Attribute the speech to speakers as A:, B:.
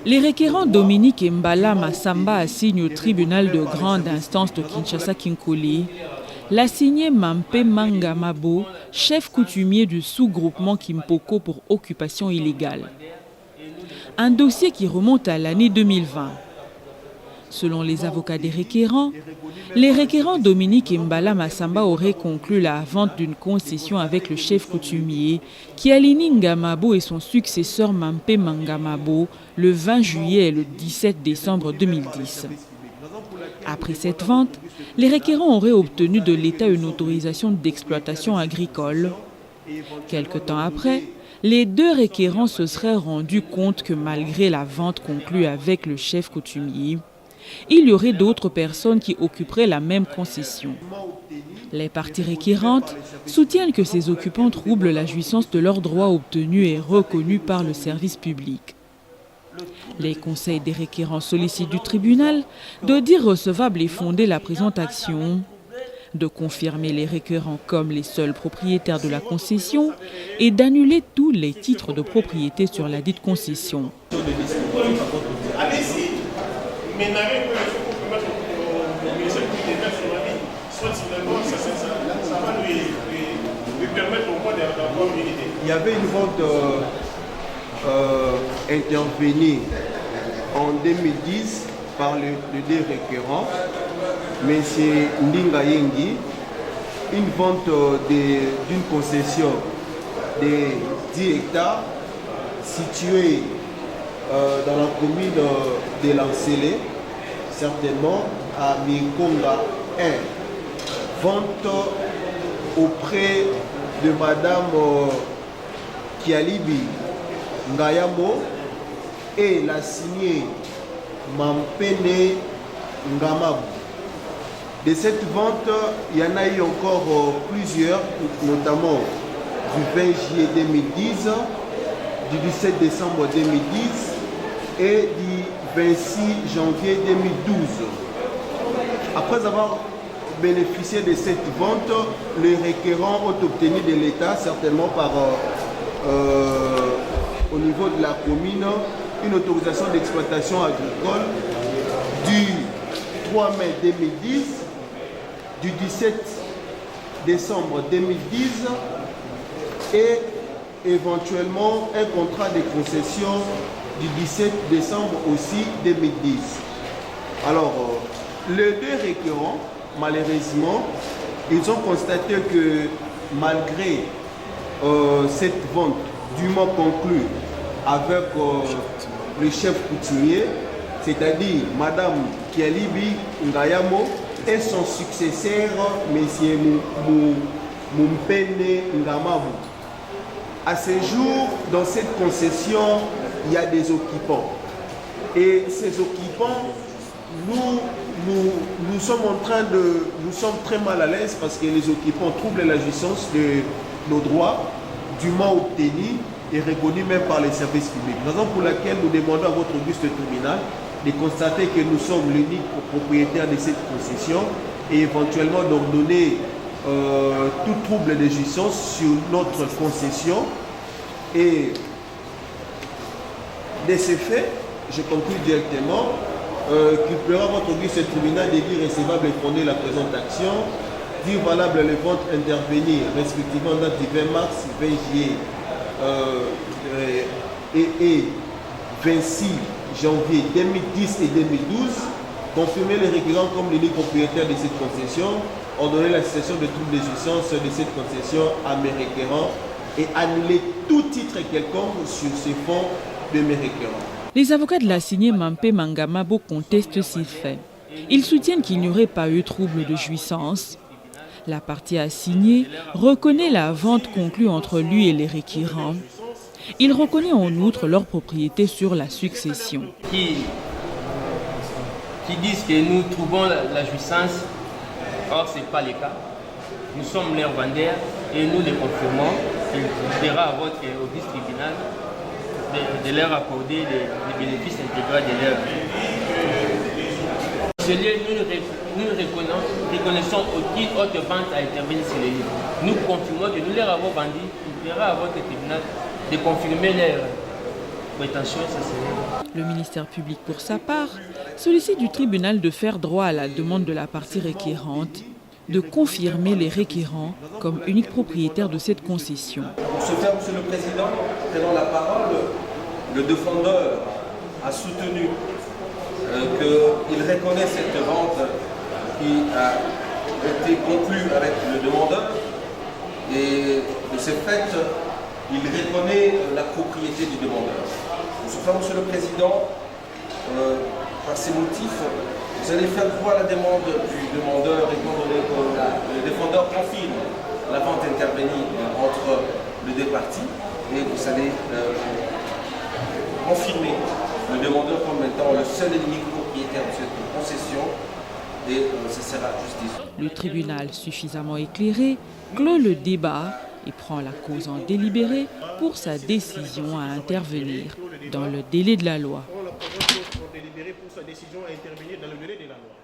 A: Les requérants Dominique Mbala Massamba assignent au tribunal de grande instance de Kinshasa-Kinkoli l'assigné Mampé Mangamabo, chef coutumier du sous-groupement Kimpoko pour occupation illégale. Un dossier qui remonte à l'année 2020. Selon les avocats des requérants, les requérants Dominique Mbala Massamba auraient conclu la vente d'une concession avec le chef coutumier Kialini Ngamabo et son successeur Mampé Mangamabo le 20 juillet et le 17 décembre 2010. Après cette vente, les requérants auraient obtenu de l'État une autorisation d'exploitation agricole. Quelque temps après, les deux requérants se seraient rendus compte que malgré la vente conclue avec le chef coutumier, il y aurait d'autres personnes qui occuperaient la même concession. Les parties requérantes soutiennent que ces occupants troublent la jouissance de leurs droits obtenus et reconnus par le service public. Les conseils des requérants sollicitent du tribunal de dire recevable et fonder la présente action, de confirmer les requérants comme les seuls propriétaires de la concession et d'annuler tous les titres de propriété sur la dite concession.
B: Il y avait une vente intervenue en 2010 par le deux requérants, M. Ndinga Yengi, une vente d'une concession de 10 hectares située dans la commune de Lancélé, certainement à Mikonga 1. Vente auprès de Madame Kialibi Ngayamo et la signée Mampene Ngamabu. De cette vente, il y en a eu encore plusieurs, notamment du 20 juillet 2010, du 17 décembre 2010 et du 26 janvier 2012. Après avoir bénéficié de cette vente, les requérants ont obtenu de l'État, certainement par au niveau de la commune, une autorisation d'exploitation agricole du 3 mai 2010, du 17 décembre 2010 et éventuellement un contrat de concession du 17 décembre aussi 2010. Alors, les deux requérants, malheureusement, ils ont constaté que malgré cette vente dûment conclue avec le chef coutumier, c'est-à-dire Madame Kialibi Ngayamo et son successeur, M. Mumpene Ngamabu. À ce jour, dans cette concession, il y a des occupants. Et ces occupants, nous sommes très mal à l'aise parce que les occupants troublent la jouissance de nos droits dûment obtenus et reconnus même par les services publics. Raison pour laquelle nous demandons à votre auguste tribunal de constater que nous sommes l'unique propriétaire de cette concession et éventuellement d'ordonner tout trouble de jouissance sur notre concession. Et de ces faits, je conclue directement qu'il plaira à votre auguste tribunal de dire recevable et fonder la présente action, dire valable les ventes intervenir respectivement en date du 20 mars, 20 juillet et 26 janvier 2010 et 2012, confirmer les requérants comme l'unique propriétaire de cette concession, ordonner la cessation de toutes les jouissances de cette concession à mes requérants et annuler tout titre quelconque sur ces fonds de mes requérants.
A: Les avocats de l'assigné Mampé Mangamabo contestent ces faits. Ils soutiennent qu'il n'y aurait pas eu trouble de jouissance. La partie assignée reconnaît la vente conclue entre lui et les requérants. Il reconnaît en outre leur propriété sur la succession.
C: Qui disent que nous trouvons la jouissance, or ce n'est pas le cas. Nous sommes leurs vendeurs et nous les confirmons. Il plaira à votre auguste tribunal de leur accorder les bénéfices intégraux de l'œuvre. Ce lieu, nous reconnaissons aucune autre vente à intervenir sur le lieu. Nous confirmons que nous leur avons vendu. Il plaira à votre tribunal de confirmer prétention, ça serait...
A: Le ministère public, pour sa part, sollicite du tribunal de faire droit à la demande de la partie requérante de confirmer les requérants comme unique propriétaire de cette concession.
D: Pour ce faire, Monsieur le Président, prenant la parole, le défendeur a soutenu qu'il reconnaît cette vente qui a été conclue avec le demandeur et de ce fait, il reconnaît la propriété du demandeur. Pour ce faire, Monsieur le Président, par ces motifs, vous allez faire droit à la demande du demandeur étant donné que le défendeur confirme la vente intervenue entre les deux parties et vous allez confirmer le demandeur comme étant le seul et unique propriétaire de cette concession et ce sera justice.
A: Le tribunal, suffisamment éclairé, clôt le débat et prend la cause en délibéré pour sa décision à intervenir dans le délai de la loi.
B: Pour délibérer pour sa décision à intervenir dans le délai de la loi.